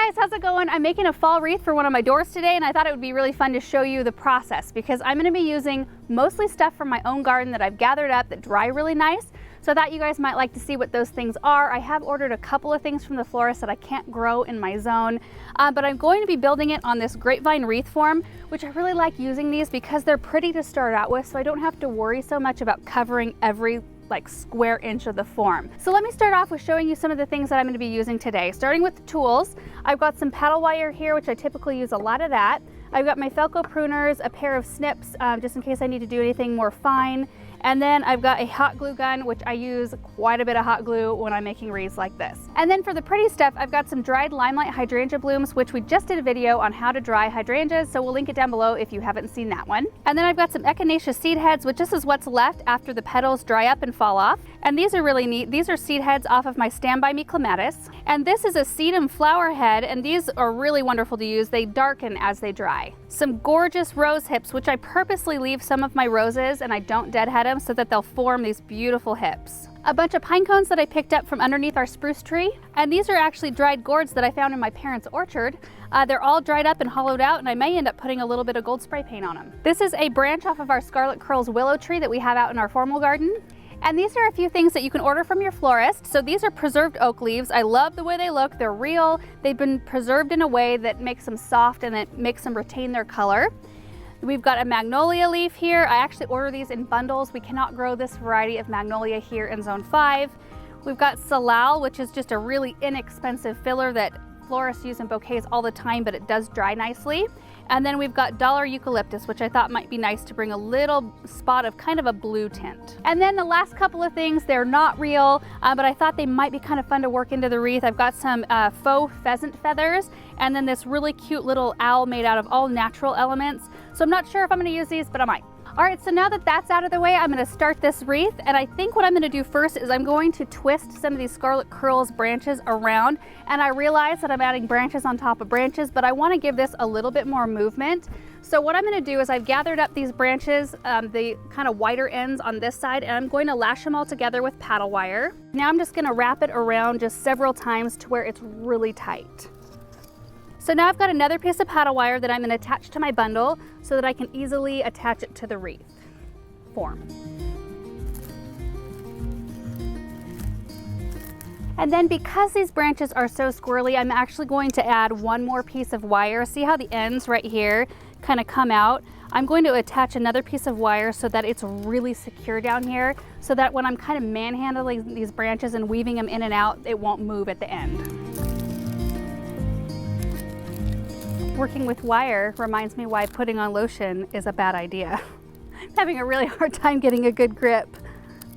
guys, how's it going? I'm making a fall wreath for one of my doors today, and I thought it would be really fun to show you the process because I'm going to be using mostly stuff from my own garden that I've gathered up that dry really nice. So I thought you guys might like to see what those things are. I have ordered a couple of things from the florist that I can't grow in my zone, but I'm going to be building it on this grapevine wreath form, which I really like using these because they're pretty to start out with, so I don't have to worry so much about covering every square inch of the form. So let me start off with showing you some of the things that I'm going to be using today. Starting with the tools, I've got some paddle wire here, which I typically use a lot of that. I've got my Felco pruners, a pair of snips, just in case I need to do anything more fine. And then I've got a hot glue gun, which I use quite a bit of hot glue when I'm making wreaths like this. And then for the pretty stuff, I've got some dried limelight hydrangea blooms, which we just did a video on how to dry hydrangeas, so we'll link it down below if you haven't seen that one. And then I've got some echinacea seed heads, which this is what's left after the petals dry up and fall off. And these are really neat. These are seed heads off of my Stand By Me clematis. And this is a sedum flower head, and these are really wonderful to use. They darken as they dry. Some gorgeous rose hips, which I purposely leave some of my roses and I don't deadhead them so that they'll form these beautiful hips. A bunch of pine cones that I picked up from underneath our spruce tree. And these are actually dried gourds that I found in my parents' orchard. They're all dried up and hollowed out, and I may end up putting a little bit of gold spray paint on them. This is a branch off of our Scarlet Curls willow tree that we have out in our formal garden. And these are a few things that you can order from your florist. So these are preserved oak leaves. I love the way they look. They're real. They've been preserved in a way that makes them soft and that makes them retain their color. We've got a magnolia leaf here. I actually order these in bundles. We cannot grow this variety of magnolia here in Zone 5. We've got salal, which is just a really inexpensive filler that florists use in bouquets all the time, but it does dry nicely. And then we've got dollar eucalyptus, which I thought might be nice to bring a little spot of kind of a blue tint. And then the last couple of things, they're not real, but I thought they might be kind of fun to work into the wreath. I've got some faux pheasant feathers, and then this really cute little owl made out of all natural elements. So I'm not sure if I'm gonna use these, but I might. All right, so now that that's out of the way, I'm gonna start this wreath, and I think what I'm gonna do first is I'm going to twist some of these Scarlet Curls branches around, and I realize that I'm adding branches on top of branches, but I wanna give this a little bit more movement. So what I'm gonna do is I've gathered up these branches, the kind of wider ends on this side, and I'm going to lash them all together with paddle wire. Now I'm just gonna wrap it around just several times to where it's really tight. So now I've got another piece of paddle wire that I'm going to attach to my bundle so that I can easily attach it to the wreath form. And then because these branches are so squirrely, I'm actually going to add one more piece of wire. See how the ends right here kind of come out? I'm going to attach another piece of wire so that it's really secure down here, so that when I'm kind of manhandling these branches and weaving them in and out, it won't move at the end. Working with wire reminds me why putting on lotion is a bad idea. I'm having a really hard time getting a good grip.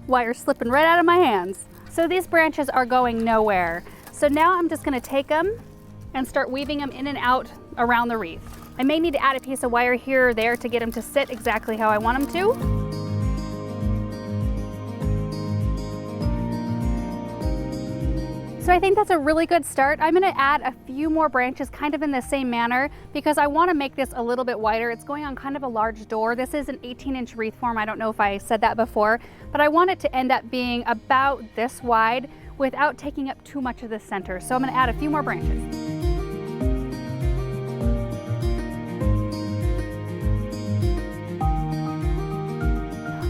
Wire's slipping right out of my hands. So these branches are going nowhere. So now I'm just gonna take them and start weaving them in and out around the wreath. I may need to add a piece of wire here or there to get them to sit exactly how I want them to. So I think that's a really good start. I'm gonna add a few more branches kind of in the same manner because I wanna make this a little bit wider. It's going on kind of a large door. This is an 18-inch wreath form. I don't know if I said that before, but I want it to end up being about this wide without taking up too much of the center. So I'm gonna add a few more branches.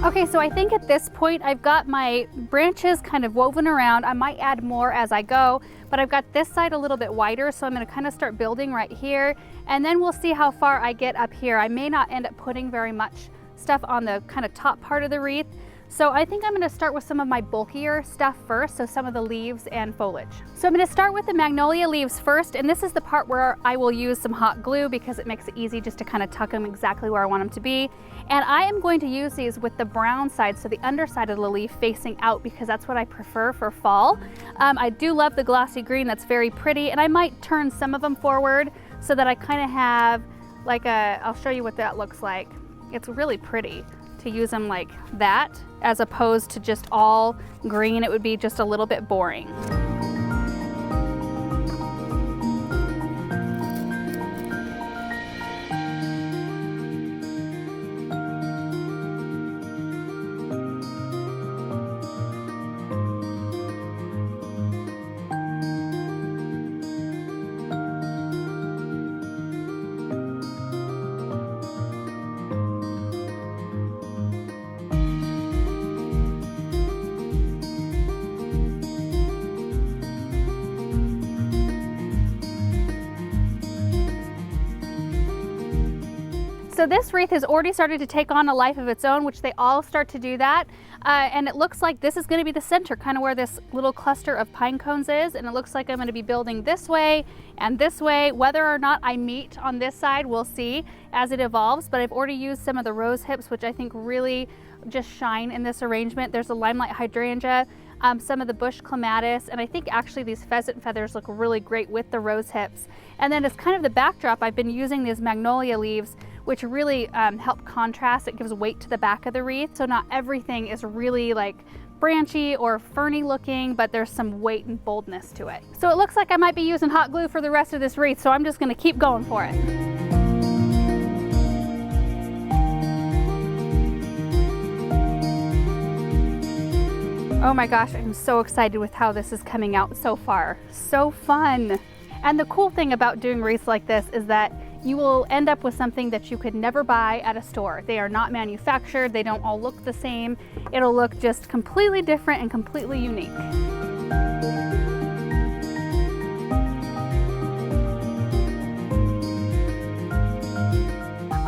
Okay, so I think at this point I've got my branches kind of woven around. I might add more as I go, but I've got this side a little bit wider, so I'm gonna kind of start building right here, and then we'll see how far I get up here. I may not end up putting very much stuff on the kind of top part of the wreath, so I think I'm gonna start with some of my bulkier stuff first, so some of the leaves and foliage. So I'm gonna start with the magnolia leaves first, and this is the part where I will use some hot glue because it makes it easy just to kind of tuck them exactly where I want them to be. And I am going to use these with the brown side, so the underside of the leaf facing out, because that's what I prefer for fall. I do love the glossy green, that's very pretty, and I might turn some of them forward so that I kind of have like I'll show you what that looks like. It's really pretty to use them like that, as opposed to just all green. It would be just a little bit boring. So this wreath has already started to take on a life of its own, which they all start to do that. And it looks like this is going to be the center, kind of where this little cluster of pine cones is. And it looks like I'm going to be building this way and this way. Whether or not I meet on this side, we'll see as it evolves. But I've already used some of the rose hips, which I think really just shine in this arrangement. There's a limelight hydrangea, some of the bush clematis, and I think actually these pheasant feathers look really great with the rose hips. And then as kind of the backdrop, I've been using these magnolia leaves, which really help contrast. It gives weight to the back of the wreath. So not everything is really like branchy or ferny looking, but there's some weight and boldness to it. So it looks like I might be using hot glue for the rest of this wreath, so I'm just gonna keep going for it. Oh my gosh, I'm so excited with how this is coming out so far. So fun. And the cool thing about doing wreaths like this is that you will end up with something that you could never buy at a store. They are not manufactured, they don't all look the same. It'll look just completely different and completely unique.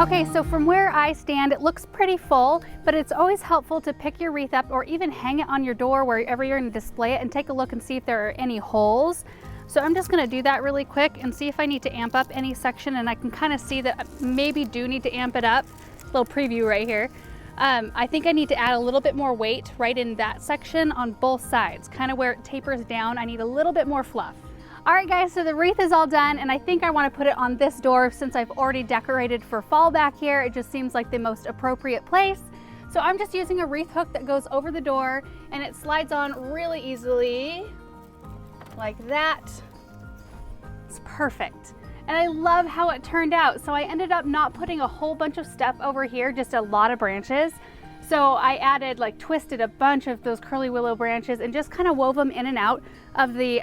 Okay, so from where I stand, it looks pretty full, but it's always helpful to pick your wreath up or even hang it on your door wherever you're going to display it and take a look and see if there are any holes. So I'm just gonna do that really quick and see if I need to amp up any section, and I can kind of see that I maybe do need to amp it up. Little preview right here. I think I need to add a little bit more weight right in that section on both sides, kind of where it tapers down. I need a little bit more fluff. All right guys, so the wreath is all done, and I think I want to put it on this door since I've already decorated for fall back here. It just seems like the most appropriate place. So I'm just using a wreath hook that goes over the door, and it slides on really easily. Like that. It's perfect. And I love how it turned out. So I ended up not putting a whole bunch of stuff over here, just a lot of branches. So I added, like, twisted a bunch of those curly willow branches and just kind of wove them in and out of the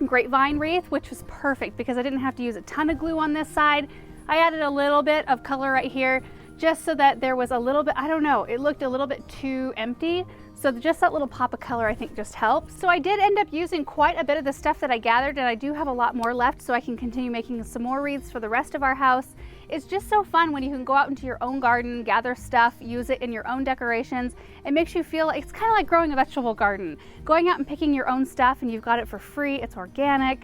grapevine wreath, which was perfect because I didn't have to use a ton of glue on this side. I added a little bit of color right here just so that there was a little bit, I don't know, it looked a little bit too empty. So just that little pop of color I think just helps. So I did end up using quite a bit of the stuff that I gathered, and I do have a lot more left so I can continue making some more wreaths for the rest of our house. It's just so fun when you can go out into your own garden, gather stuff, use it in your own decorations. It makes you feel like it's kind of like growing a vegetable garden. Going out and picking your own stuff and you've got it for free, it's organic.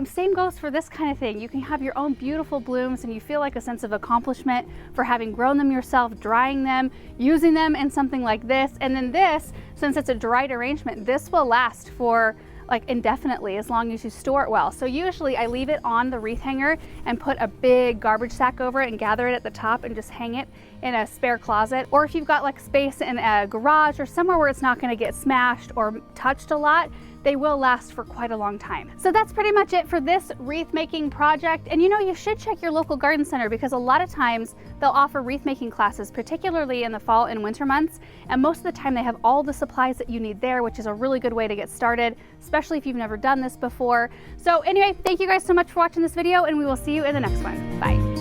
Same goes for this kind of thing. You can have your own beautiful blooms and you feel like a sense of accomplishment for having grown them yourself, drying them, using them in something like this. And then this, since it's a dried arrangement, this will last for like indefinitely as long as you store it well. So usually I leave it on the wreath hanger and put a big garbage sack over it and gather it at the top and just hang it in a spare closet. Or if you've got like space in a garage or somewhere where it's not going to get smashed or touched a lot, they will last for quite a long time. So that's pretty much it for this wreath making project. And you know, you should check your local garden center because a lot of times they'll offer wreath making classes, particularly in the fall and winter months. And most of the time they have all the supplies that you need there, which is a really good way to get started, especially if you've never done this before. So anyway, thank you guys so much for watching this video, and we will see you in the next one. Bye.